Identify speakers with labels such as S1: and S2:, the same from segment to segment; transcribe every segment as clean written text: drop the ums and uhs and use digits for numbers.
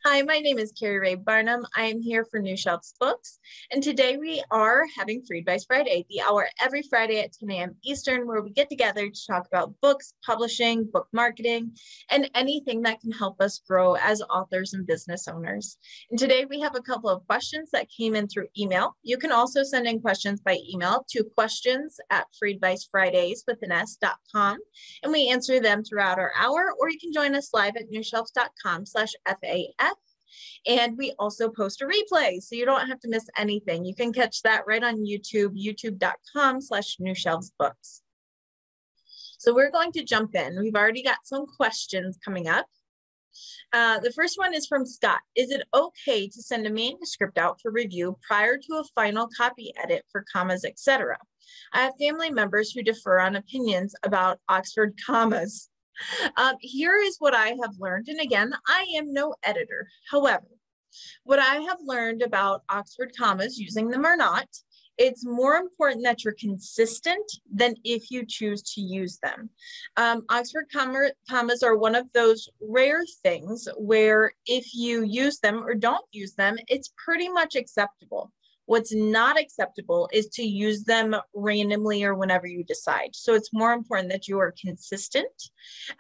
S1: Hi, my name is Keri Barnum. I am here for New Shelves Books, and today we are having Free Advice Friday, the hour every Friday at 10 a.m. Eastern, where we get together to talk about books, publishing, book marketing, and anything that can help us grow as authors and business owners. And today we have a couple of questions that came in through email. You can also send in questions by email to questions@freeadvicefridays.com, and we answer them throughout our hour, or you can join us live at newshelves.com/FAF. And we also post a replay, so you don't have to miss anything. You can catch that right on YouTube, youtube.com/newshelvesbooks. So we're going to jump in. We've already got some questions coming up. The first one is from Scott. Is it okay to send a manuscript out for review prior to a final copy edit for commas, etc.? I have family members who differ on opinions about Oxford commas. Here is what I have learned. And again, I am no editor. However, what I have learned about Oxford commas, using them or not, it's more important that you're consistent than if you choose to use them. Oxford commas are one of those rare things where if you use them or don't use them, it's pretty much acceptable. What's not acceptable is to use them randomly or whenever you decide. So it's more important that you are consistent.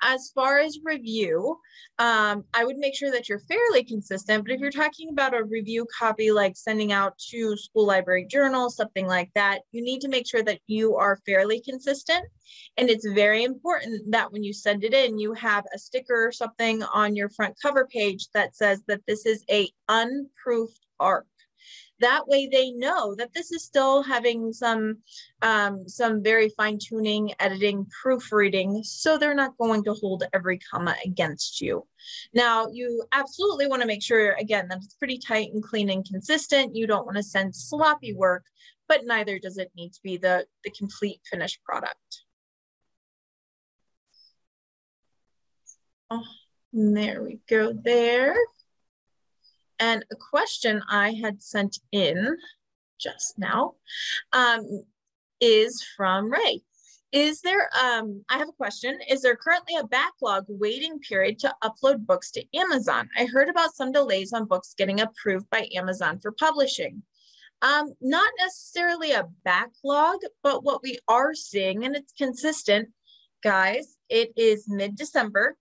S1: As far as review, I would make sure that you're fairly consistent, but if you're talking about a review copy, like sending out to school library journals, something like that, you need to make sure that you are fairly consistent. And it's very important that when you send it in, you have a sticker or something on your front cover page that says that this is a unproofed ARC. That way they know that this is still having some very fine-tuning, editing, proofreading, so they're not going to hold every comma against you. Now, you absolutely want to make sure, again, that it's pretty tight and clean and consistent. You don't want to send sloppy work, but neither does it need to be the complete finished product. Oh, there we go there. And a question I had sent in just now is from Ray. Is there, I have a question. Is there currently a backlog waiting period to upload books to Amazon? I heard about some delays on books getting approved by Amazon for publishing. Not necessarily a backlog, but what we are seeing, and it's consistent, guys, it is mid-December.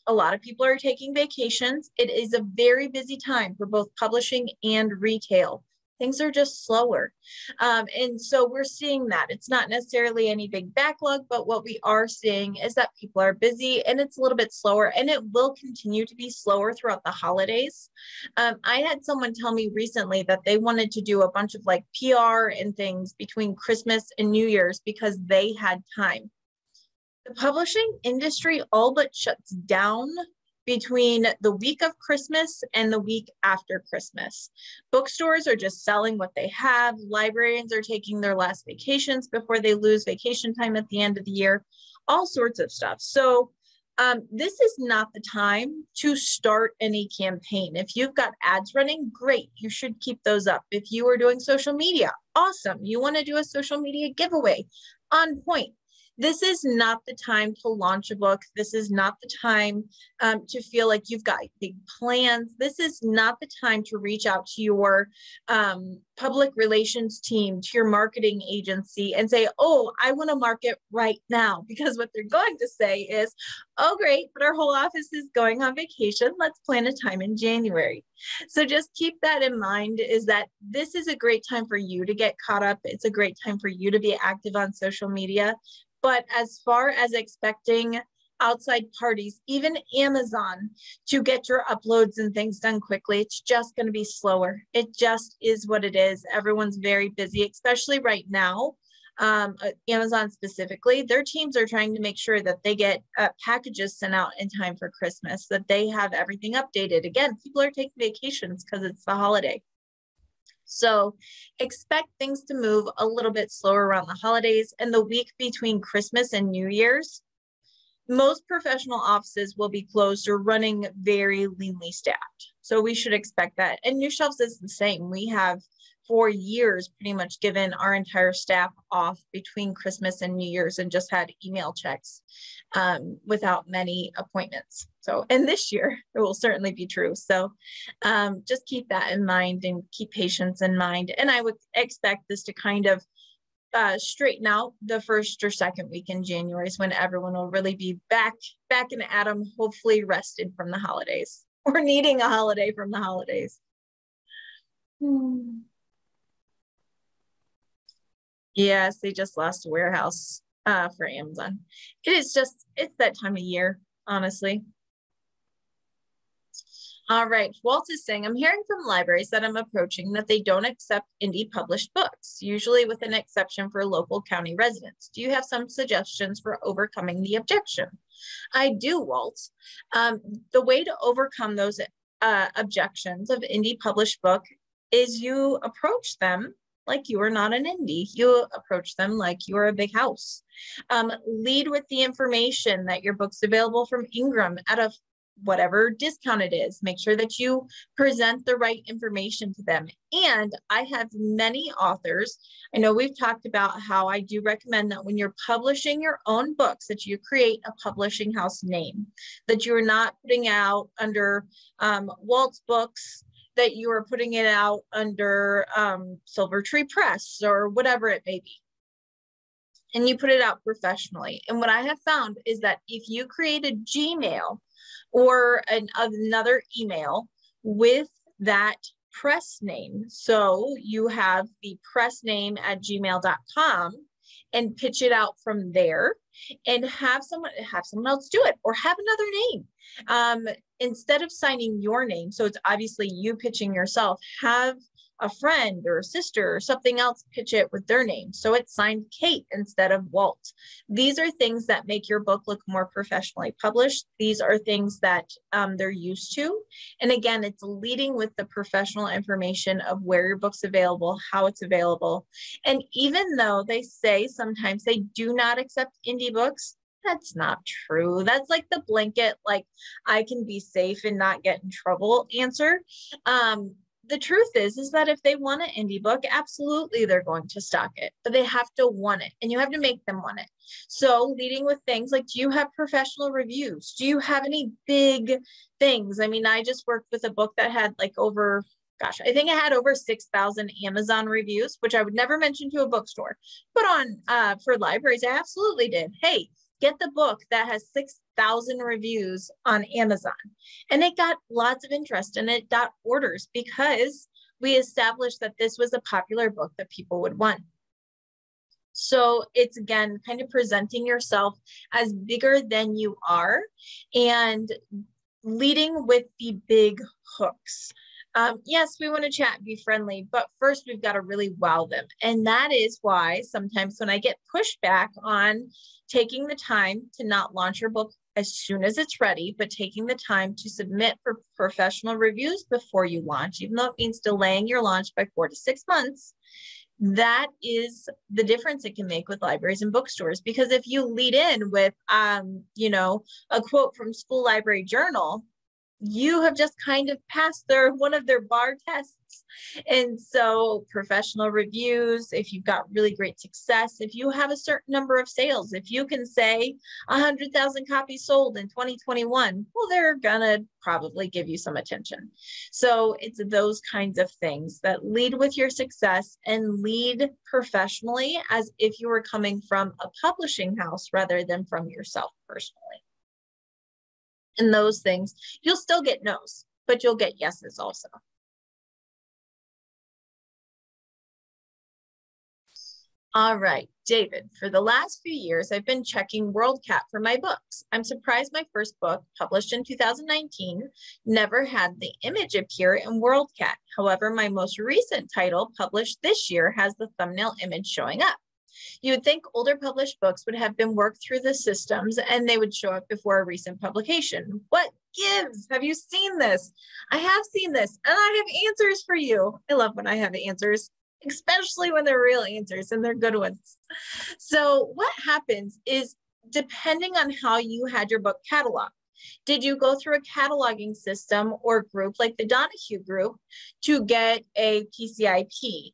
S1: A lot of people are taking vacations. It is a very busy time for both publishing and retail. Things are just slower. And so we're seeing that. It's not necessarily any big backlog, but what we are seeing is that people are busy and it's a little bit slower, and it will continue to be slower throughout the holidays. I had someone tell me recently that they wanted to do a bunch of like PR and things between Christmas and New Year's because they had time. The publishing industry all but shuts down between the week of Christmas and the week after Christmas. Bookstores are just selling what they have. Librarians are taking their last vacations before they lose vacation time at the end of the year, all sorts of stuff. So this is not the time to start any campaign. If you've got ads running, great, you should keep those up. If you are doing social media, awesome. You want to do a social media giveaway, on point. This is not the time to launch a book. This is not the time to feel like you've got big plans. This is not the time to reach out to your public relations team, to your marketing agency and say, oh, I want to market right now. Because what they're going to say is, oh, great, but our whole office is going on vacation. Let's plan a time in January. So just keep that in mind, is that this is a great time for you to get caught up. It's a great time for you to be active on social media. But as far as expecting outside parties, even Amazon, to get your uploads and things done quickly, it's just going to be slower. It just is what it is. Everyone's very busy, especially right now. Amazon specifically, their teams are trying to make sure that they get packages sent out in time for Christmas, that they have everything updated. Again, people are taking vacations because it's the holiday. So expect things to move a little bit slower around the holidays, and the week between Christmas and New Year's. Most professional offices will be closed or running very leanly staffed. So we should expect that. And New Shelves is the same. We have for years pretty much given our entire staff off between Christmas and New Year's and just had email checks without many appointments. So, and this year it will certainly be true. So just keep that in mind and keep patience in mind. And I would expect this to kind of straighten out the first or second week in January is when everyone will really be back in Adam, hopefully rested from the holidays or needing a holiday from the holidays. Yes, they just lost a warehouse for Amazon. It's that time of year, honestly. All right, Walt is saying, I'm hearing from libraries that I'm approaching that they don't accept indie published books, usually with an exception for local county residents. Do you have some suggestions for overcoming the objection? I do, Walt. The way to overcome those objections of indie published book is you approach them like you are not an indie. You approach them like you are a big house. Lead with the information that your book's available from Ingram at a whatever discount it is. Make sure that you present the right information to them. And I have many authors. I know we've talked about how I do recommend that when you're publishing your own books, that you create a publishing house name, that you're not putting out under Walt's Books, that you are putting it out under Silver Tree Press or whatever it may be. And you put it out professionally. And what I have found is that if you create a Gmail or another email with that press name, so you have the press name at gmail.com and pitch it out from there and have someone else do it, or have another name. Instead of signing your name, so it's obviously you pitching yourself, have a friend or a sister or something else pitch it with their name. So it's signed Kate instead of Walt. These are things that make your book look more professionally published. These are things that they're used to. And again, it's leading with the professional information of where your book's available, how it's available. And even though they say sometimes they do not accept indie books, that's not true. That's like the blanket, like I can be safe and not get in trouble answer. The truth is that if they want an indie book, absolutely they're going to stock it, but they have to want it and you have to make them want it. So leading with things like, do you have professional reviews? Do you have any big things? I mean, I just worked with a book that had like over, gosh, I think it had over 6,000 Amazon reviews, which I would never mention to a bookstore, but on for libraries, I absolutely did. Hey, get the book that has 6,000 reviews on Amazon. And it got lots of interest and it got orders because we established that this was a popular book that people would want. So it's, again, kind of presenting yourself as bigger than you are and leading with the big hooks. Yes, we want to chat, be friendly, but first we've got to really wow them. And that is why sometimes when I get pushback on taking the time to not launch your book as soon as it's ready, but taking the time to submit for professional reviews before you launch, even though it means delaying your launch by 4 to 6 months, that is the difference it can make with libraries and bookstores. Because if you lead in with, you know, a quote from School Library Journal, you have just kind of passed one of their bar tests. And so professional reviews, if you've got really great success, if you have a certain number of sales, if you can say 100,000 copies sold in 2021, well, they're gonna probably give you some attention. So it's those kinds of things that lead with your success and lead professionally as if you were coming from a publishing house rather than from yourself personally. And those things, you'll still get no's, but you'll get yeses also. All right, David, for the last few years, I've been checking WorldCat for my books. I'm surprised my first book, published in 2019, never had the image appear in WorldCat. However, my most recent title, published this year, has the thumbnail image showing up. You would think older published books would have been worked through the systems and they would show up before a recent publication. What gives? Have you seen this? I have seen this and I have answers for you. I love when I have answers, especially when they're real answers and they're good ones. So what happens is, depending on how you had your book cataloged, Did you go through a cataloging system or group like the Donahue group to get a PCIP?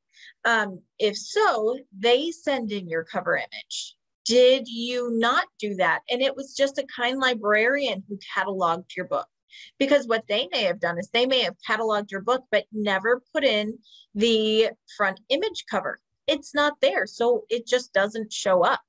S1: If so, they send in your cover image. Did you not do that? And it was just a kind librarian who cataloged your book. Because what they may have done is they may have cataloged your book, but never put in the front image cover. It's not there, so it just doesn't show up.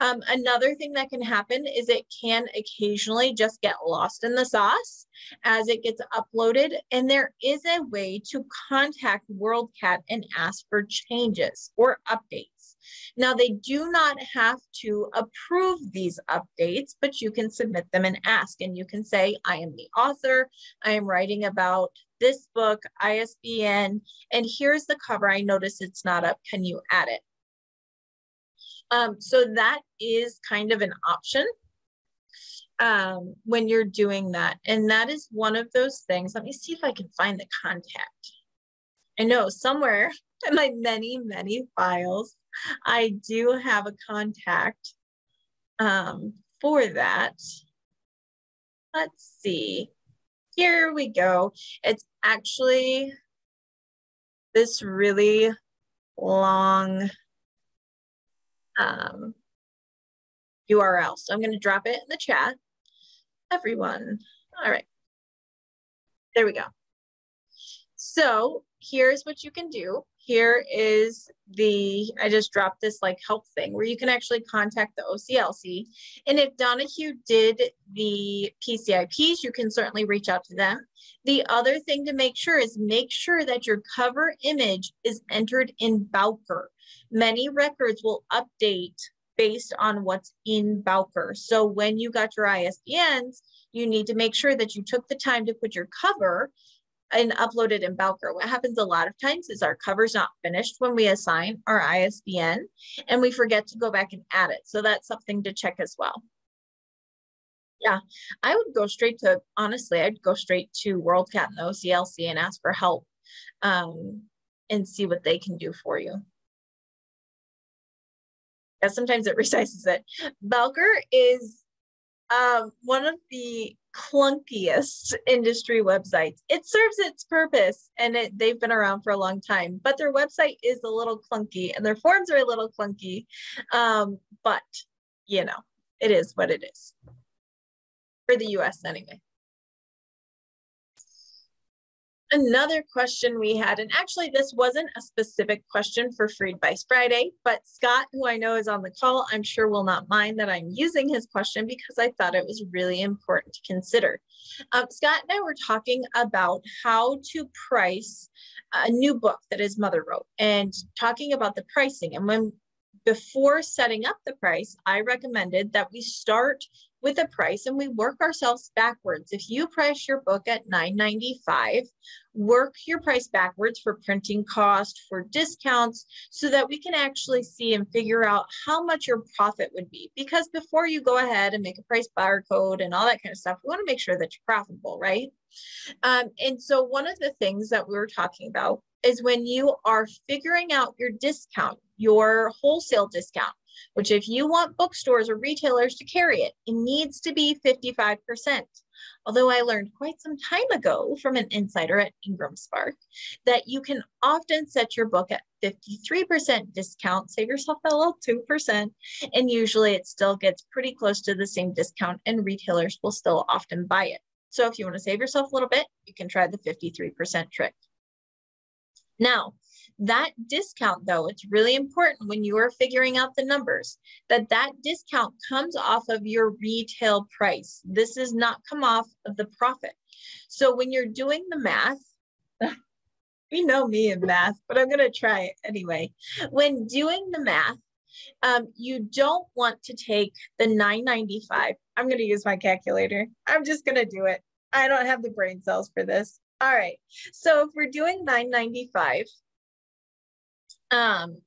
S1: Another thing that can happen is it can occasionally just get lost in the sauce as it gets uploaded. And there is a way to contact WorldCat and ask for changes or updates. Now, they do not have to approve these updates, but you can submit them and ask. And you can say, I am the author. I am writing about this book, ISBN, and here's the cover. I notice it's not up. Can you add it? So that is kind of an option when you're doing that. And that is one of those things. Let me see if I can find the contact. I know somewhere in my many, many files, I do have a contact for that. Let's see. Here we go. It's actually this really long URL. So I'm going to drop it in the chat. Everyone. All right. There we go. So here's what you can do. Here is I just dropped this like help thing where you can actually contact the OCLC. And if Donahue did the PCIPs, you can certainly reach out to them. The other thing to make sure is make sure that your cover image is entered in Bowker. Many records will update based on what's in Bowker. So when you got your ISBNs, you need to make sure that you took the time to put your cover and upload it in Bowker. What happens a lot of times is our cover's not finished when we assign our ISBN and we forget to go back and add it. So that's something to check as well. Yeah, I would go straight to, honestly, I'd go straight to WorldCat and the OCLC and ask for help and see what they can do for you. Yeah, sometimes it resizes it. Bowker is one of the clunkiest industry websites. It serves its purpose and they've been around for a long time, but their website is a little clunky and their forms are a little clunky. But, you know, it is what it is. For the US anyway. Another question we had, and actually this wasn't a specific question for Free Advice Friday, but Scott, who I know is on the call, I'm sure will not mind that I'm using his question because I thought it was really important to consider. Scott and I were talking about how to price a new book that his mother wrote and talking about the pricing. And before setting up the price, I recommended that we start with a price and we work ourselves backwards. If you price your book at $9.95, work your price backwards for printing cost, for discounts, so that we can actually see and figure out how much your profit would be. Because before you go ahead and make a price barcode and all that kind of stuff, we want to make sure that you're profitable, right? And so one of the things that we were talking about is when you are figuring out your discount, your wholesale discount, which if you want bookstores or retailers to carry it, it needs to be 55%. Although I learned quite some time ago from an insider at Ingram Spark that you can often set your book at 53% discount, save yourself that little 2%, and usually it still gets pretty close to the same discount and retailers will still often buy it. So if you want to save yourself a little bit, you can try the 53% trick. Now, that discount, though, it's really important when you are figuring out the numbers that that discount comes off of your retail price. This does not come off of the profit. So when you're doing the math, we know me in math, but I'm going to try it anyway. When doing the math, you don't want to take the $9.95. I'm going to use my calculator. I'm just going to do it. I don't have the brain cells for this. All right. So if we're doing $9.95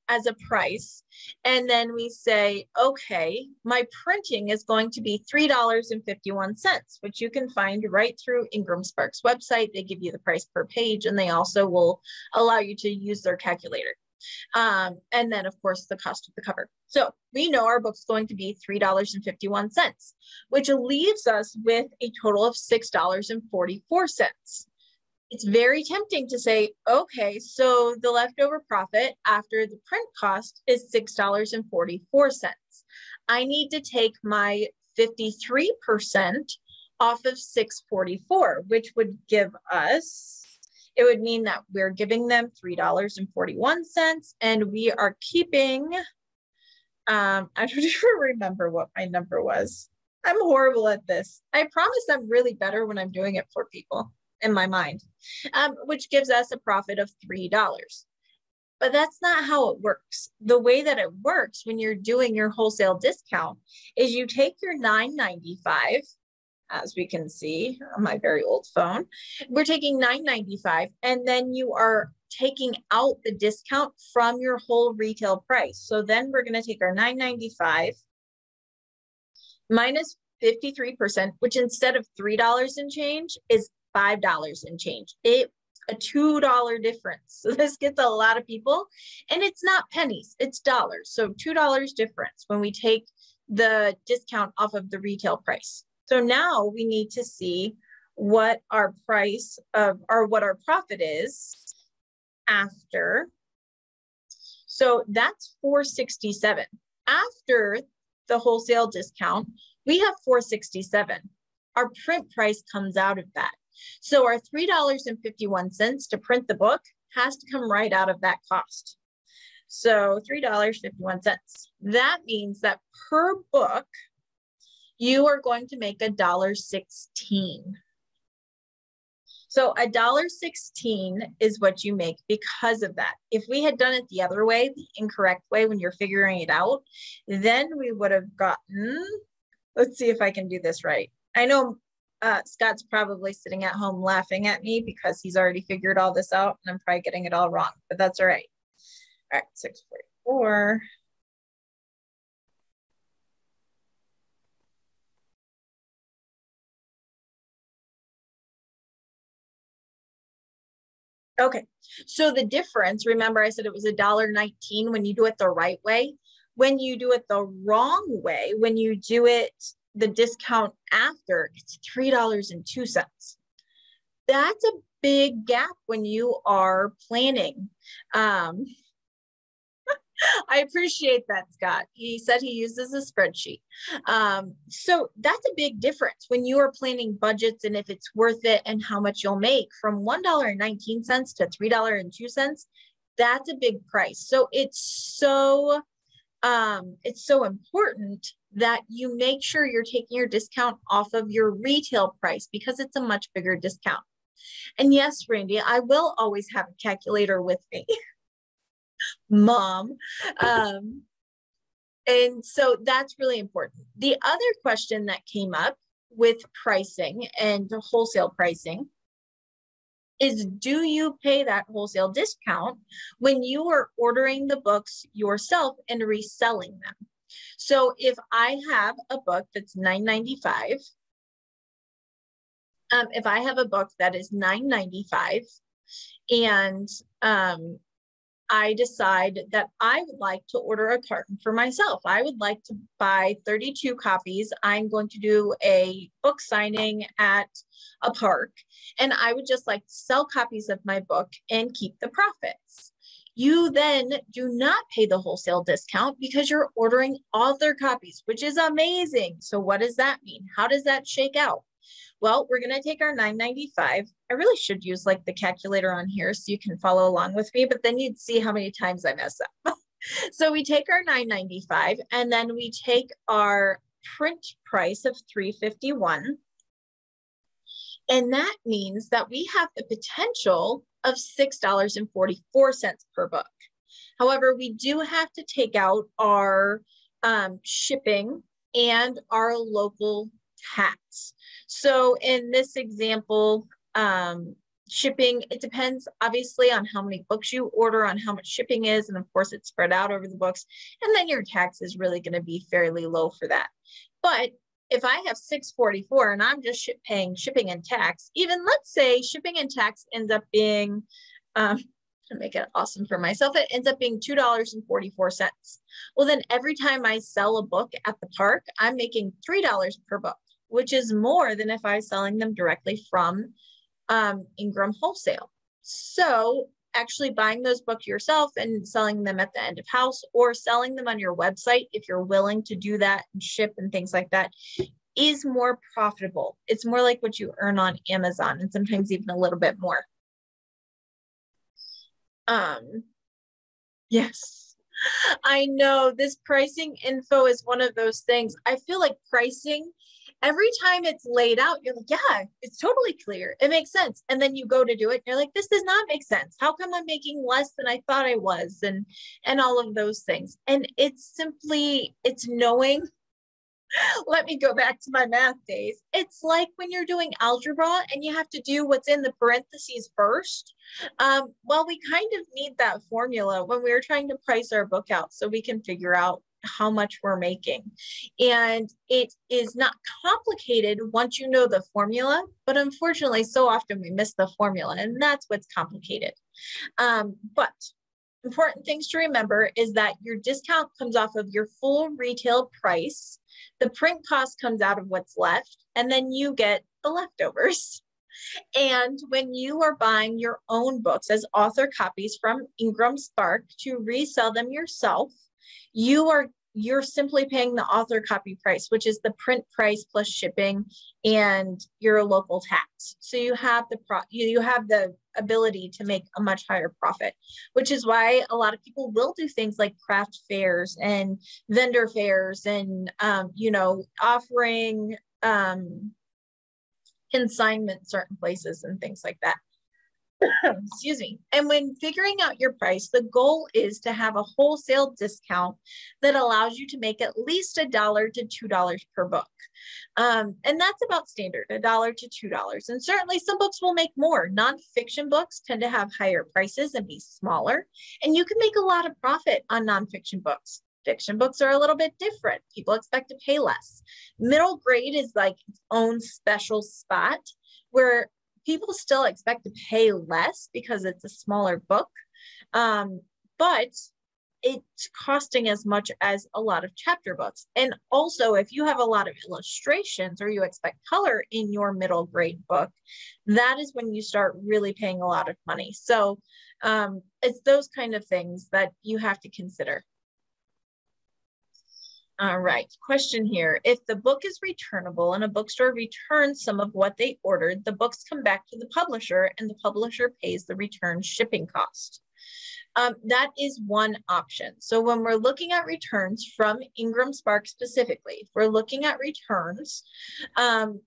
S1: as a price, and then we say, okay, my printing is going to be $3.51, which you can find right through Ingram Spark's website. They give you the price per page, and they also will allow you to use their calculator. And then of course the cost of the cover. So we know our book's going to be $3.51, which leaves us with a total of $6.44. It's very tempting to say, okay, so the leftover profit after the print cost is $6.44. I need to take my 53% off of 644, which would give us, it would mean that we're giving them $3.41 and we are keeping, I don't even remember what my number was. I'm horrible at this. I promise I'm really better when I'm doing it for people in my mind, which gives us a profit of $3. But that's not how it works. The way that it works when you're doing your wholesale discount is you take your $9.95, as we can see on my very old phone, we're taking $9.95, and then you are taking out the discount from your whole retail price. So then we're going to take our $9.95 minus 53%, which instead of $3 and change is $5 and change. It's a $2 difference. So this gets a lot of people, and it's not pennies, it's dollars. So $2 difference when we take the discount off of the retail price. So now we need to see what our price of, or what our profit is after. So that's $4.67. After the wholesale discount, we have $4.67. Our print price comes out of that. So our $3.51 to print the book has to come right out of that cost. So $3.51. That means that per book, you are going to make $1.16. So $1.16 is what you make because of that. If we had done it the other way, the incorrect way when you're figuring it out, then we would have gotten, let's see if I can do this right. I know Scott's probably sitting at home laughing at me because he's already figured all this out and I'm probably getting it all wrong, but that's all right. All right, 644. Okay, so the difference, remember I said it was $1.19 when you do it the right way. When you do it the wrong way, when you do it the discount after, it's $3.02. That's a big gap when you are planning. I appreciate that, Scott. He said he uses a spreadsheet. So that's a big difference when you are planning budgets and if it's worth it and how much you'll make from $1.19 to $3.02. That's a big price. So it's so important that you make sure you're taking your discount off of your retail price because it's a much bigger discount. And yes, Randy, I will always have a calculator with me. Mom. And so that's really important. The other question that came up with pricing and wholesale pricing is, do you pay that wholesale discount when you are ordering the books yourself and reselling them? So if I have a book that's $9.95, if I have a book that is $9.95 and I decide that I would like to order a carton for myself. I would like to buy 32 copies. I'm going to do a book signing at a park, and I would just like to sell copies of my book and keep the profits. You then do not pay the wholesale discount because you're ordering author copies, which is amazing. So what does that mean? How does that shake out? Well, we're going to take our $9.95. I really should use like the calculator on here so you can follow along with me, but then you'd see how many times I mess up. So we take our $9.95 and then we take our print price of $3.51. And that means that we have the potential of $6.44 per book. However, we do have to take out our shipping and our local tax. So in this example, shipping, it depends obviously on how many books you order, on how much shipping is, and of course it's spread out over the books, and then your tax is really going to be fairly low for that. But if I have $6.44 and I'm just paying shipping and tax, even let's say shipping and tax ends up being to make it awesome for myself, it ends up being $2.44. Well, then every time I sell a book at the park, I'm making $3 per book, which is more than if I was selling them directly from Ingram Wholesale. So actually buying those books yourself and selling them at the end of house, or selling them on your website, if you're willing to do that and ship and things like that, is more profitable. It's more like what you earn on Amazon, and sometimes even a little bit more. Yes, I know this pricing info is one of those things. I feel like pricing, every time it's laid out, you're like, yeah, it's totally clear. It makes sense. And then you go to do it and you're like, this does not make sense. How come I'm making less than I thought I was? And all of those things. And it's simply, it's knowing. Let me go back to my math days. It's like when you're doing algebra and you have to do what's in the parentheses first. Well, we kind of need that formula when we're trying to price our book out so we can figure out how much we're making. And it is not complicated once you know the formula, but unfortunately, so often we miss the formula, and that's what's complicated. But important things to remember is that your discount comes off of your full retail price. The print cost comes out of what's left, and then you get the leftovers. And when you are buying your own books as author copies from Ingram Spark to resell them yourself, you're simply paying the author copy price, which is the print price plus shipping and your local tax. So you have the ability to make a much higher profit, which is why a lot of people will do things like craft fairs and vendor fairs and offering consignment certain places and things like that. Excuse me. And when figuring out your price, the goal is to have a wholesale discount that allows you to make at least $1 to $2 per book. And that's about standard, $1 to $2. And certainly some books will make more. Nonfiction books tend to have higher prices and be smaller. And you can make a lot of profit on nonfiction books. Fiction books are a little bit different. People expect to pay less. Middle grade is like its own special spot where people still expect to pay less because it's a smaller book, but it's costing as much as a lot of chapter books. And also, if you have a lot of illustrations or you expect color in your middle grade book, that is when you start really paying a lot of money. So it's those kind of things that you have to consider. All right, question here. If the book is returnable and a bookstore returns some of what they ordered, the books come back to the publisher and the publisher pays the return shipping cost. That is one option. So when we're looking at returns from Ingram Spark specifically, if we're looking at returns,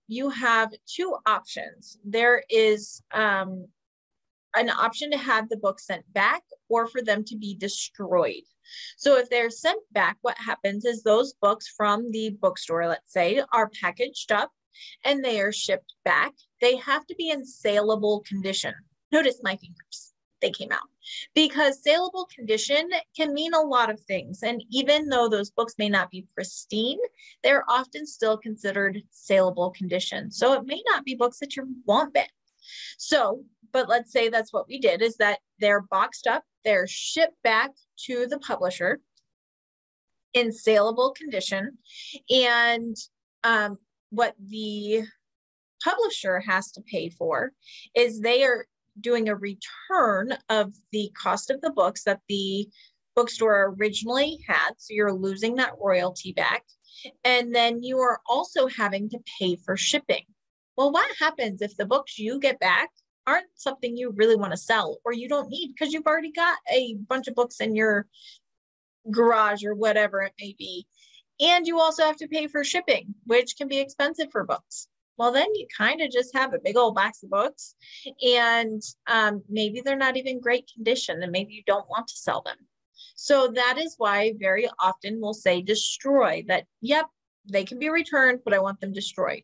S1: you have two options. There is an option to have the book sent back or for them to be destroyed. So if they're sent back, what happens is those books from the bookstore, let's say, are packaged up and they are shipped back. They have to be in saleable condition. Notice my fingers, they came out. Because saleable condition can mean a lot of things. And even though those books may not be pristine, they're often still considered saleable condition. So it may not be books that you want back. So, but let's say that's what we did, is that they're boxed up, they're shipped back to the publisher in saleable condition. And what the publisher has to pay for is they are doing a return of the cost of the books that the bookstore originally had. So you're losing that royalty back. And then you are also having to pay for shipping. Well, what happens if the books you get back aren't something you really want to sell or you don't need because you've already got a bunch of books in your garage or whatever it may be, and you also have to pay for shipping, which can be expensive for books? Well, then you kind of just have a big old box of books, and maybe they're not even great condition, and maybe you don't want to sell them. So that is why very often we'll say destroy, that, yep, they can be returned, but I want them destroyed.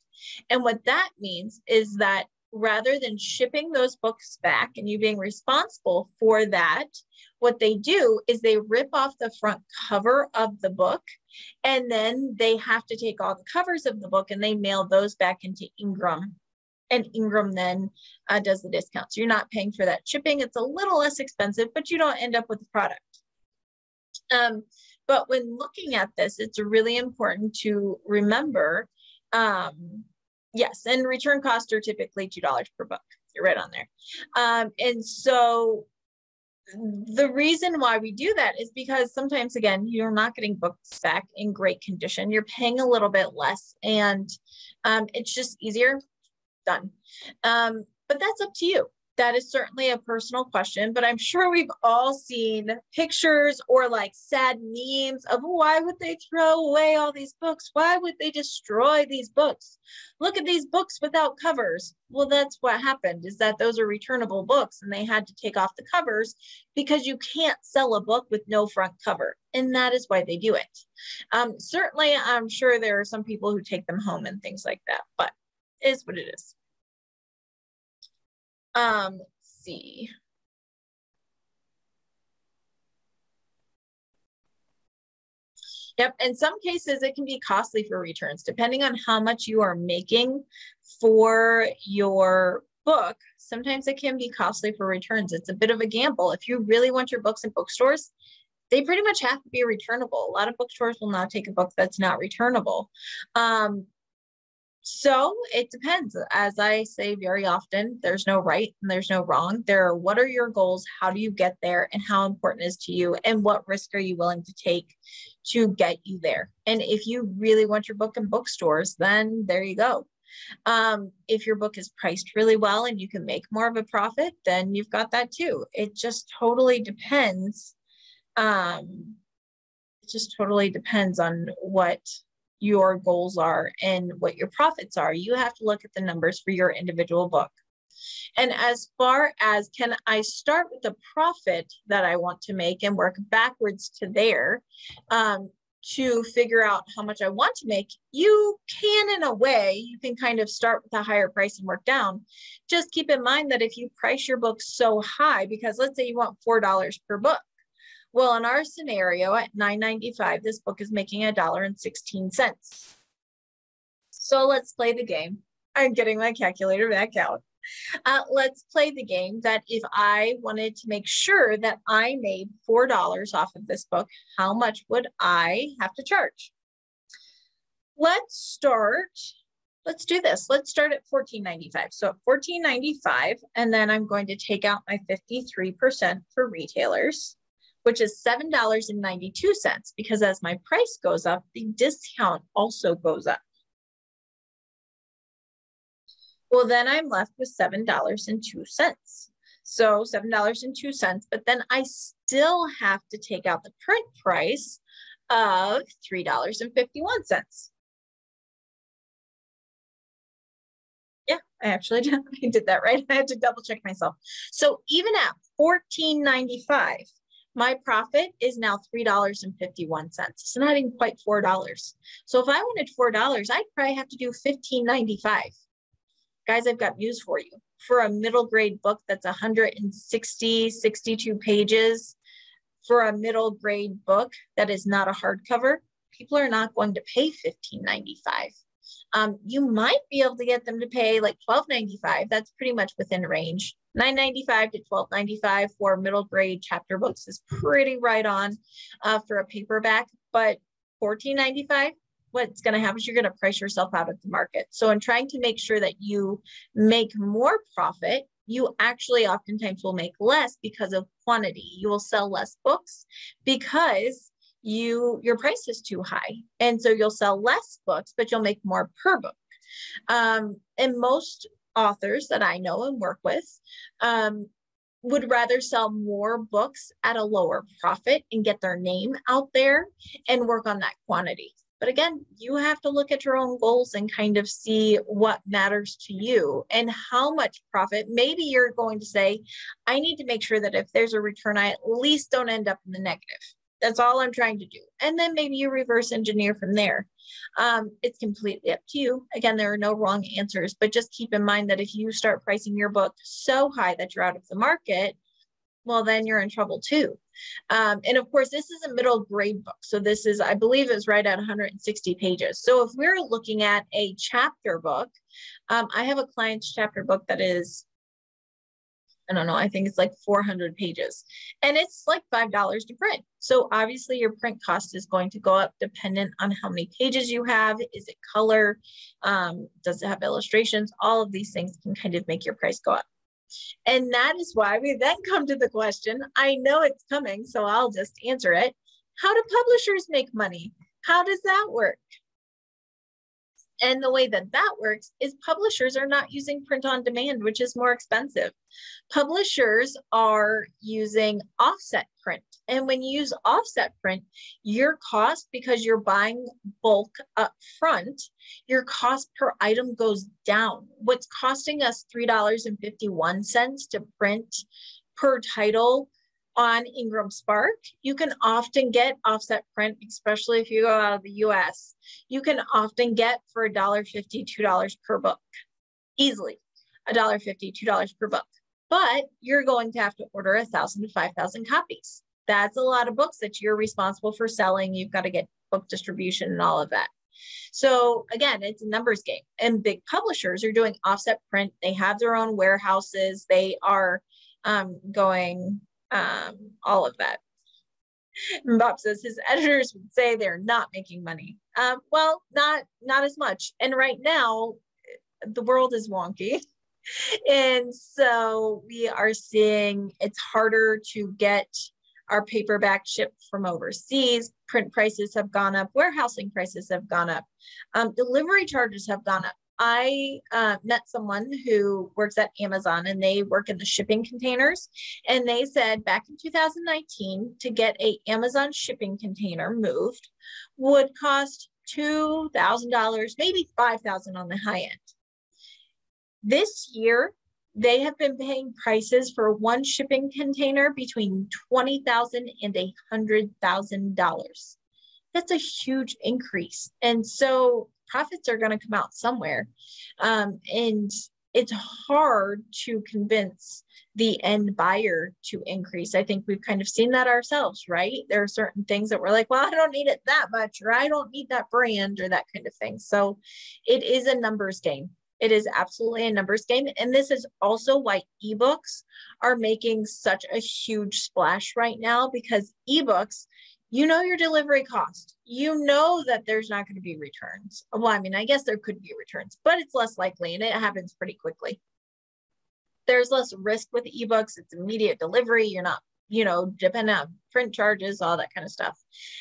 S1: And what that means is that rather than shipping those books back and you being responsible for that, what they do is they rip off the front cover of the book, and then they have to take all the covers of the book and they mail those back into Ingram and Ingram then does the discount. So you're not paying for that shipping. It's a little less expensive, but you don't end up with the product. But when looking at this, it's really important to remember, yes, and return costs are typically $2 per book. You're right on there. And so the reason why we do that is because sometimes, again, you're not getting books back in great condition. You're paying a little bit less, and it's just easier. Done. But that's up to you. That is certainly a personal question, but I'm sure we've all seen pictures or like sad memes of why would they throw away all these books? Why would they destroy these books? Look at these books without covers. Well, that's what happened, is that those are returnable books and they had to take off the covers because you can't sell a book with no front cover. And that is why they do it. Certainly, I'm sure there are some people who take them home and things like that, but it is what it is. Let's see. Yep, in some cases it can be costly for returns, depending on how much you are making for your book. Sometimes it can be costly for returns. It's a bit of a gamble. If you really want your books in bookstores, they pretty much have to be returnable. A lot of bookstores will not take a book that's not returnable. So it depends. As I say very often, there's no right and there's no wrong. There are, what are your goals? How do you get there? And how important is to you? And what risk are you willing to take to get you there? And if you really want your book in bookstores, then there you go. If your book is priced really well and you can make more of a profit, then you've got that too. It just totally depends. It just totally depends on what your goals are and what your profits are. You have to look at the numbers for your individual book. And as far as, can I start with the profit that I want to make and work backwards to there to figure out how much I want to make? You can, in a way. You can kind of start with a higher price and work down. Just keep in mind that if you price your book so high, because let's say you want $4 per book. Well, in our scenario at $9.95, this book is making $1.16. So let's play the game. I'm getting my calculator back out. Let's play the game that if I wanted to make sure that I made $4 off of this book, how much would I have to charge? Let's do this. Let's start at $14.95. So at $14.95, and then I'm going to take out my 53% for retailers, which is $7.92, because as my price goes up, the discount also goes up. Well, then I'm left with $7.02. So $7.02, but then I still have to take out the print price of $3.51. Yeah, I actually did. I did that right. I had to double check myself. So even at $14.95, my profit is now $3.51. It's not even quite $4. So if I wanted $4, I'd probably have to do $15.95. Guys, I've got news for you. For a middle grade book that's 160, 62 pages, for a middle grade book that is not a hardcover, people are not going to pay $15.95. You might be able to get them to pay like $12.95. That's pretty much within range. $9.95 to $12.95 for middle grade chapter books is pretty right on for a paperback, but $14.95, what's going to happen is you're going to price yourself out of the market. So in trying to make sure that you make more profit, you actually oftentimes will make less because of quantity. You will sell less books because your price is too high. And so you'll sell less books, but you'll make more per book. And most authors that I know and work with would rather sell more books at a lower profit and get their name out there and work on that quantity. But again, you have to look at your own goals and kind of see what matters to you and how much profit. Maybe you're going to say, I need to make sure that if there's a return, I at least don't end up in the negative. That's all I'm trying to do. And then maybe you reverse engineer from there. It's completely up to you. Again, there are no wrong answers, but just keep in mind that if you start pricing your book so high that you're out of the market, well, then you're in trouble too. And of course, this is a middle grade book. So this is, I believe it's right at 160 pages. So if we're looking at a chapter book, I have a client's chapter book that is, I don't know, I think it's like 400 pages, and it's like $5 to print. So obviously your print cost is going to go up dependent on how many pages you have. Is it color? Does it have illustrations? All of these things can kind of make your price go up. And that is why we then come to the question, I know it's coming, so I'll just answer it. How do publishers make money? How does that work? And the way that that works is publishers are not using print on demand, which is more expensive. Publishers are using offset print. And when you use offset print, your cost, because you're buying bulk up front, your cost per item goes down. What's costing us $3.51 to print per title on Ingram Spark, you can often get offset print, especially if you go out of the US. You can often get for $1.50, $2 per book, easily $1.50, $2 per book. But you're going to have to order 1,000 to 5,000 copies. That's a lot of books that you're responsible for selling. You've got to get book distribution and all of that. So again, it's a numbers game. And big publishers are doing offset print. They have their own warehouses. They are going all of that. And Bob says his editors would say they're not making money. Well, not as much. And right now, the world is wonky. And so we are seeing it's harder to get our paperback shipped from overseas. Print prices have gone up. Warehousing prices have gone up. Delivery charges have gone up. I met someone who works at Amazon, and they work in the shipping containers. And they said back in 2019, to get a Amazon shipping container moved would cost $2,000, maybe $5,000 on the high end. This year, they have been paying prices for one shipping container between $20,000 and $100,000. That's a huge increase. And so profits are going to come out somewhere. And it's hard to convince the end buyer to increase. I think we've kind of seen that ourselves, right? There are certain things that we're like, well, I don't need it that much, or I don't need that brand, or that kind of thing. So it is a numbers game. It is absolutely a numbers game. And this is also why ebooks are making such a huge splash right now, because ebooks, you know your delivery cost. You know that there's not going to be returns. Well, I mean, I guess there could be returns, but it's less likely, and it happens pretty quickly. There's less risk with ebooks. It's immediate delivery. You're not, dependent on print charges, all that kind of stuff.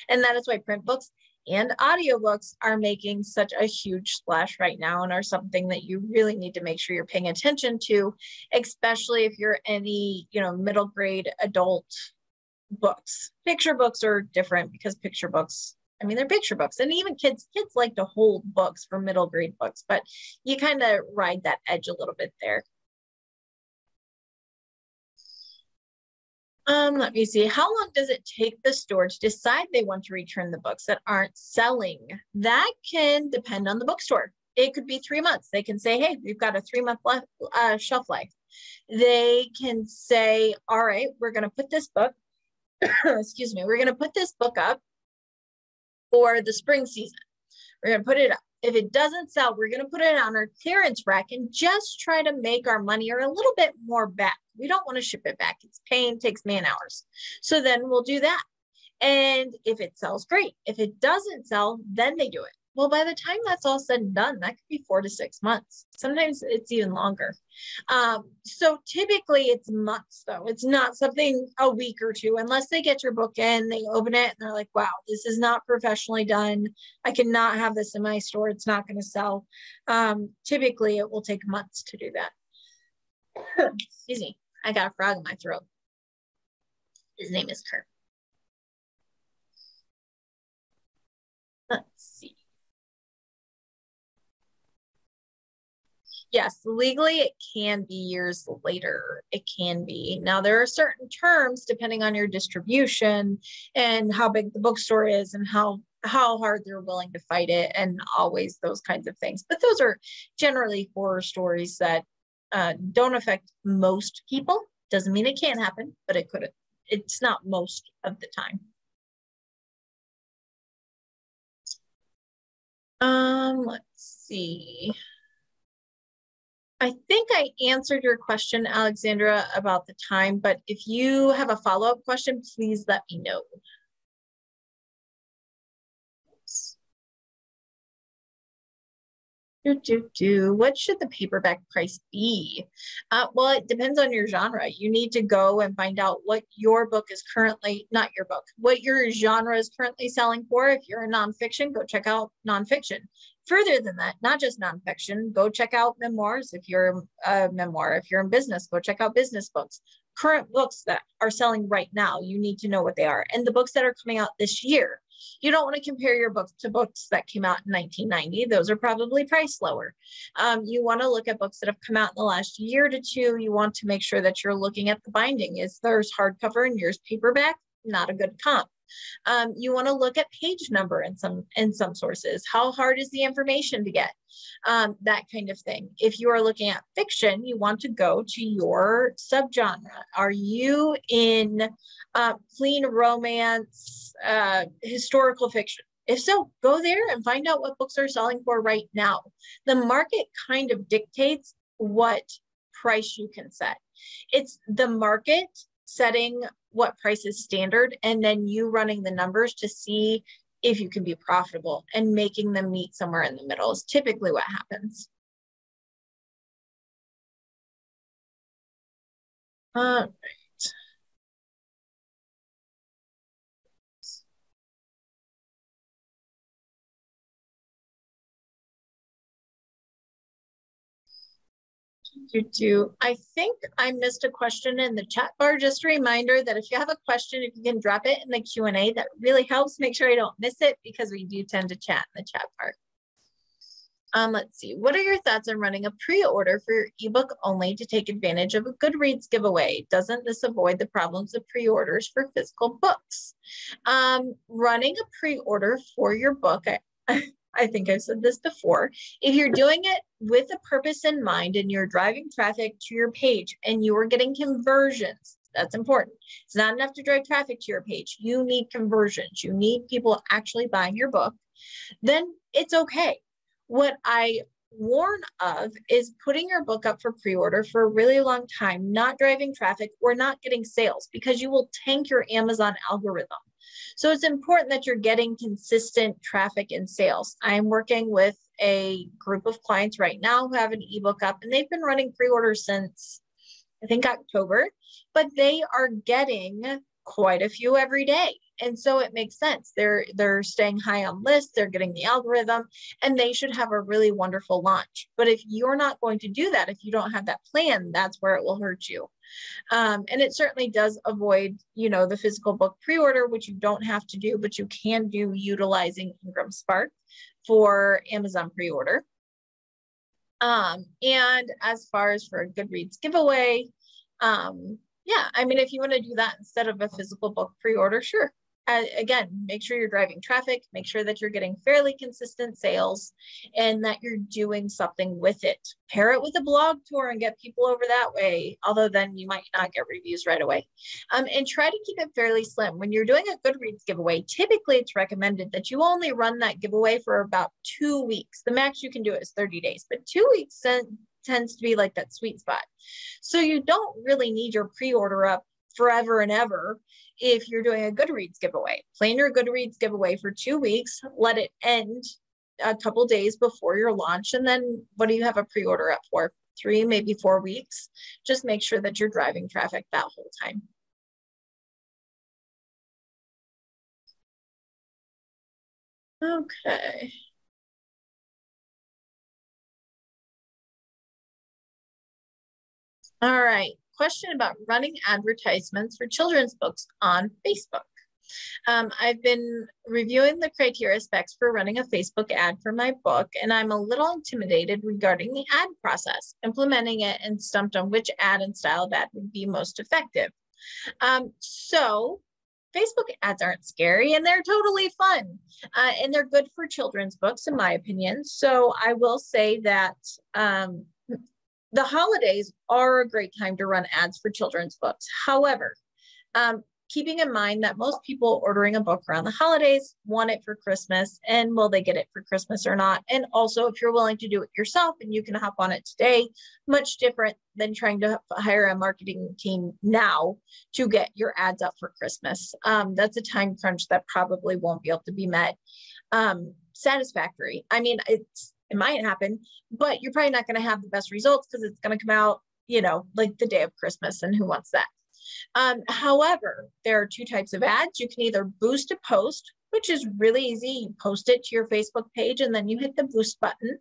S1: And that is why print books and audiobooks are making such a huge splash right now, and are something that you really need to make sure you're paying attention to, especially if you're any, middle grade adult books. Picture books are different, because picture books, they're picture books, and even kids like to hold books for middle grade books, but you kind of ride that edge a little bit there. Let me see. How long does it take the store to decide they want to return the books that aren't selling? That can depend on the bookstore. It could be 3 months. They can say, hey, we've got a 3-month shelf life. They can say, all right, we're going to put this book, excuse me, we're going to put this book up for the spring season. We're going to put it up. If it doesn't sell, we're going to put it on our clearance rack and just try to make our money, or a little bit more back. We don't want to ship it back. It's pain, takes man hours. So then we'll do that. And if it sells, great. If it doesn't sell, then they do it. Well, by the time that's all said and done, that could be 4 to 6 months. Sometimes it's even longer. So typically it's months, though. It's not something a week or two, unless they get your book in, they open it, and they're like, wow, this is not professionally done. I cannot have this in my store. It's not going to sell. Typically, it will take months to do that. Excuse me. I got a frog in my throat. His name is Kurt. Let's see. Yes, legally it can be years later. It can be. Now, there are certain terms depending on your distribution and how big the bookstore is and how hard they're willing to fight it, and always those kinds of things. But those are generally horror stories that don't affect most people. Doesn't mean it can't happen, but it could. It's not most of the time. Let's see. I think I answered your question, Alexandra, about the time, but if you have a follow-up question, please let me know. What should the paperback price be? Well, it depends on your genre. You need to go and find out what your book is currently, not your book, what your genre is currently selling for. If you're a nonfiction, go check out nonfiction. Further than that, not just nonfiction, go check out memoirs. If you're a memoir, if you're in business, go check out business books. Current books that are selling right now, you need to know what they are. And the books that are coming out this year, you don't want to compare your books to books that came out in 1990. Those are probably priced lower. You want to look at books that have come out in the last year to two. You want to make sure that you're looking at the binding. Is there's hardcover and yours paperback? Not a good comp. You want to look at page number in some sources. How hard is the information to get? That kind of thing. If you are looking at fiction, you want to go to your subgenre. Are you in clean romance, historical fiction? If so, go there and find out what books are selling for right now. The market kind of dictates what price you can set. It's the market setting what price is standard, and then you running the numbers to see if you can be profitable, and making them meet somewhere in the middle is typically what happens. All right. I think I missed a question in the chat bar. Just a reminder that if you have a question, if you can drop it in the Q&A, that really helps. Make sure I don't miss it, because we do tend to chat in the chat bar. Let's see. What are your thoughts on running a pre-order for your ebook only to take advantage of a Goodreads giveaway? Doesn't this avoid the problems of pre-orders for physical books? Running a pre-order for your book, I think I've said this before. If you're doing it with a purpose in mind and you're driving traffic to your page and you are getting conversions, that's important. It's not enough to drive traffic to your page. You need conversions. You need people actually buying your book. Then it's okay. What I warn of is putting your book up for pre-order for a really long time, not driving traffic or not getting sales, because you will tank your Amazon algorithm. So it's important that you're getting consistent traffic and sales. I'm working with a group of clients right now who have an ebook up, and they've been running pre-orders since, I think, October, but they are getting quite a few every day. And so it makes sense. They're staying high on lists, they're getting the algorithm, and they should have a really wonderful launch. But if you're not going to do that, if you don't have that plan, that's where it will hurt you. And it certainly does avoid, the physical book pre-order, which you don't have to do, but you can do utilizing Ingram Spark for Amazon pre-order. And as far as for a Goodreads giveaway, yeah, I mean, if you want to do that instead of a physical book pre-order, sure. Again, make sure you're driving traffic, make sure that you're getting fairly consistent sales, and that you're doing something with it. Pair it with a blog tour and get people over that way, although then you might not get reviews right away. And try to keep it fairly slim. When you're doing a Goodreads giveaway, typically it's recommended that you only run that giveaway for about 2 weeks. The max you can do it is 30 days, but 2 weeks tends to be like that sweet spot. So you don't really need your pre-order up forever and ever if you're doing a Goodreads giveaway. Plan your Goodreads giveaway for 2 weeks, let it end a couple days before your launch, and then what do you have a pre-order up for? 3, maybe 4 weeks. Just make sure that you're driving traffic that whole time. Okay. All right, question about running advertisements for children's books on Facebook. I've been reviewing the criteria specs for running a Facebook ad for my book, and I'm a little intimidated regarding the ad process, implementing it, and stumped on which ad and style of ad would be most effective. So Facebook ads aren't scary, and they're totally fun, and they're good for children's books, in my opinion. So I will say that the holidays are a great time to run ads for children's books. However, keeping in mind that most people ordering a book around the holidays want it for Christmas, and will they get it for Christmas or not? And also, if you're willing to do it yourself and you can hop on it today, much different than trying to hire a marketing team now to get your ads up for Christmas. That's a time crunch that probably won't be able to be met satisfactory. I mean, it might happen, but you're probably not going to have the best results because it's going to come out, you know, like the day of Christmas, and who wants that? However, there are two types of ads. You can either boost a post, which is really easy. You post it to your Facebook page and then you hit the boost button.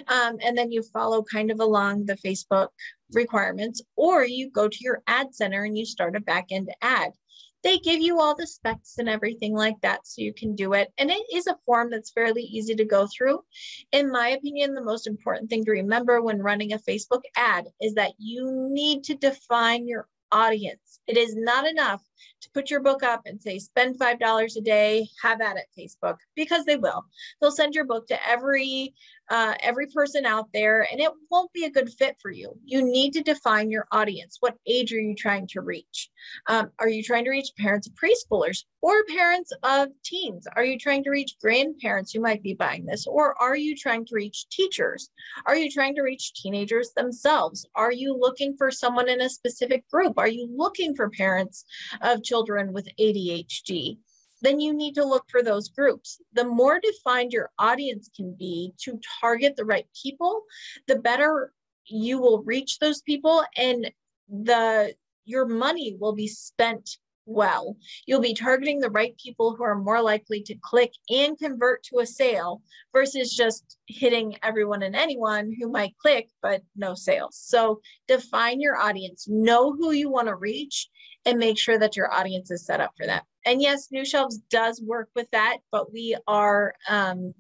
S1: And then you follow kind of along the Facebook requirements, or you go to your ad center and you start a back end ad. They give you all the specs and everything like that, so you can do it. And it is a form that's fairly easy to go through. In my opinion, the most important thing to remember when running a Facebook ad is that you need to define your audience. It is not enough to put your book up and say, spend $5 a day, have at it, Facebook, because they will. They'll send your book to every person out there, and it won't be a good fit for you. You need to define your audience. What age are you trying to reach? Are you trying to reach parents of preschoolers or parents of teens? Are you trying to reach grandparents who might be buying this? Or are you trying to reach teachers? Are you trying to reach teenagers themselves? Are you looking for someone in a specific group? Are you looking for parents of children with ADHD? Then you need to look for those groups. The more defined your audience can be to target the right people, the better you will reach those people, and your money will be spent well. You'll be targeting the right people who are more likely to click and convert to a sale versus just hitting everyone and anyone who might click but no sales. So define your audience, know who you want to reach, and make sure that your audience is set up for that. And yes, New Shelves does work with that, but we are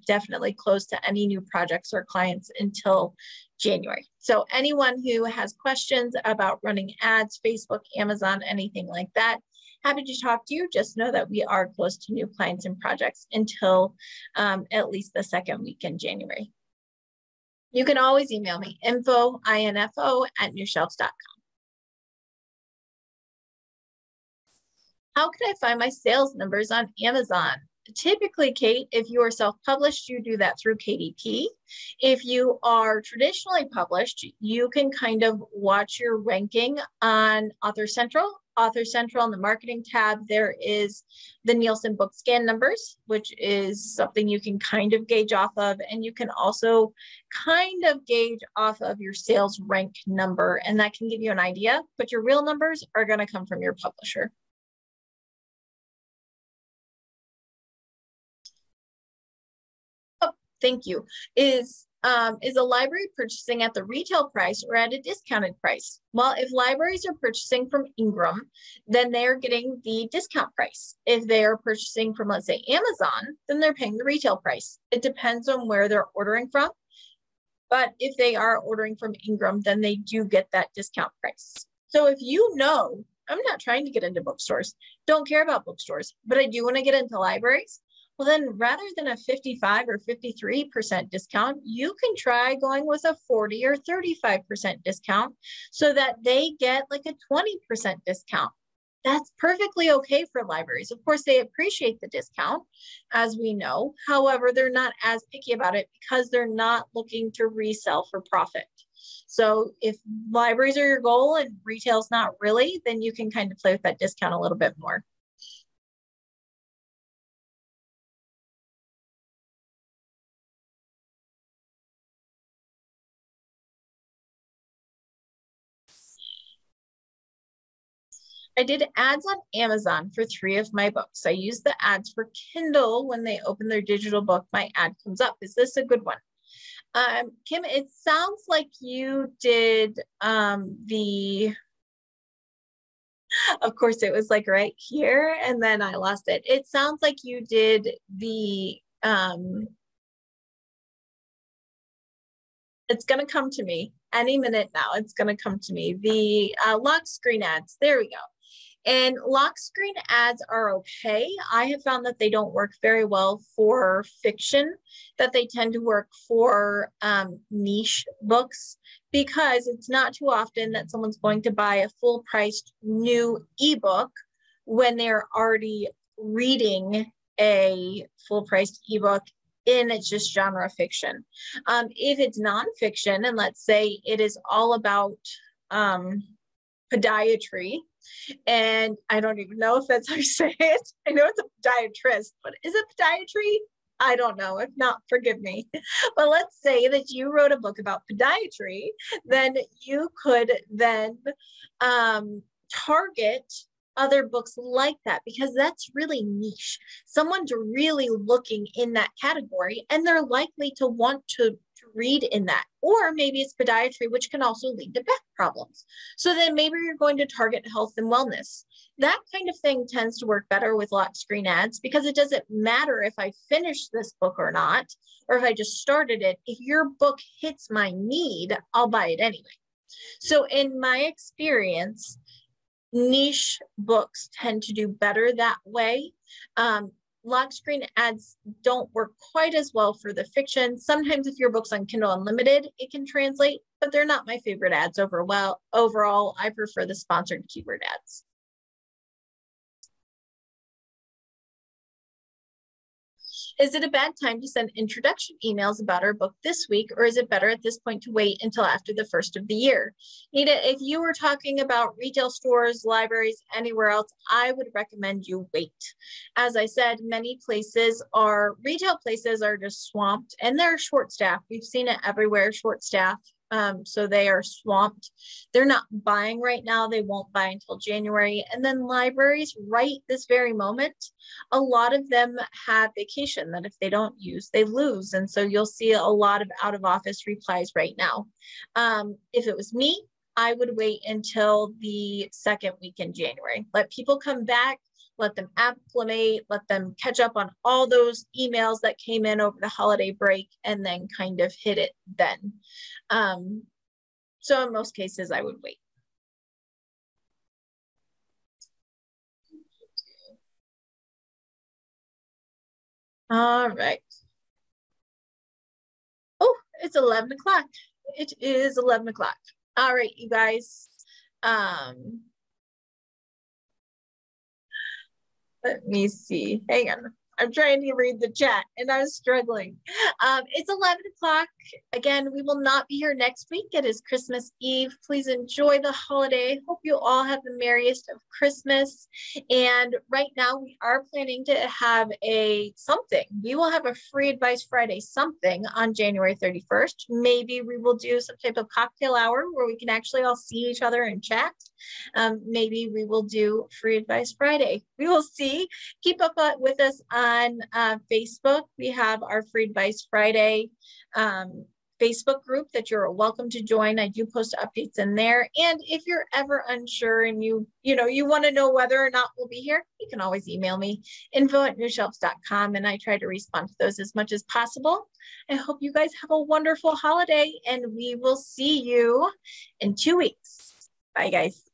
S1: definitely closed to any new projects or clients until January. So anyone who has questions about running ads, Facebook, Amazon, anything like that, happy to talk to you. Just know that we are close to new clients and projects until at least the second week in January. You can always email me, info@newshelves.com. How can I find my sales numbers on Amazon? Typically, Kate, if you are self-published, you do that through KDP. If you are traditionally published, you can kind of watch your ranking on Author Central. Author Central in the marketing tab, there is the Nielsen book scan numbers, which is something you can kind of gauge off of. And you can also kind of gauge off of your sales rank number, and that can give you an idea, but your real numbers are going to come from your publisher. Thank you. Is a library purchasing at the retail price or at a discounted price? Well, if libraries are purchasing from Ingram, then they are getting the discount price. If they are purchasing from, let's say, Amazon, then they're paying the retail price. It depends on where they're ordering from. But if they are ordering from Ingram, then they do get that discount price. So if you know, I'm not trying to get into bookstores, don't care about bookstores, but I do want to get into libraries, well, then rather than a 55 or 53% discount, you can try going with a 40 or 35% discount so that they get like a 20% discount. That's perfectly okay for libraries. Of course, they appreciate the discount, as we know. However, they're not as picky about it because they're not looking to resell for profit. So if libraries are your goal and retail's not really, then you can kind of play with that discount a little bit more. I did ads on Amazon for 3 of my books. I used the ads for Kindle. When they open their digital book, my ad comes up. Is this a good one? Kim, it sounds like you did of course it was like right here and then I lost it. It sounds like you did the, it's going to come to me any minute now. It's going to come to me. The lock screen ads. There we go. And lock screen ads are okay. I have found that they don't work very well for fiction, that they tend to work for niche books, because it's not too often that someone's going to buy a full priced new ebook when they're already reading a full priced ebook in its just genre fiction. If it's nonfiction, and let's say it is all about podiatry, and I don't even know if that's how you say it. I know it's a podiatrist, but is it podiatry? I don't know. If not, forgive me. But let's say that you wrote a book about podiatry, then you could then target other books like that, because that's really niche. Someone's really looking in that category, and they're likely to want to read in that. Or maybe it's podiatry, which can also lead to back problems. So then maybe you're going to target health and wellness. That kind of thing tends to work better with lock screen ads, because it doesn't matter if I finish this book or not, or if I just started it. If your book hits my need, I'll buy it anyway. So in my experience, niche books tend to do better that way. Lock screen ads don't work quite as well for the fiction. Sometimes if your book's on Kindle Unlimited, it can translate, but they're not my favorite ads overall. I prefer the sponsored keyword ads. Is it a bad time to send introduction emails about our book this week, or is it better at this point to wait until after the first of the year? Nita, if you were talking about retail stores, libraries, anywhere else, I would recommend you wait. As I said, many retail places are just swamped, and they're short staffed. We've seen it everywhere, short staffed. So they are swamped. They're not buying right now. They won't buy until January. And then libraries, right this very moment, a lot of them have vacation that if they don't use, they lose. And so you'll see a lot of out of office replies right now. If it was me, I would wait until the second week in January. Let people come back, let them acclimate, let them catch up on all those emails that came in over the holiday break, and then kind of hit it then. So in most cases, I would wait. All right. Oh, it's 11 o'clock. It is 11 o'clock. All right, you guys. Let me see. Hang on. I'm trying to read the chat and I'm struggling. It's 11 o'clock. Again, we will not be here next week. It is Christmas Eve. Please enjoy the holiday. Hope you all have the merriest of Christmas. And right now we are planning to have something. We will have a free advice Friday something on January 31st. Maybe we will do some type of cocktail hour where we can actually all see each other and chat. Maybe we will do free advice Friday. We will see. Keep up with us on Facebook. We have our Free Advice Friday Facebook group that you're welcome to join. I do post updates in there. And if you're ever unsure and you want to know whether or not we'll be here, you can always email me, info@newshelves.com, and I try to respond to those as much as possible. I hope you guys have a wonderful holiday, and we will see you in 2 weeks. Bye, guys.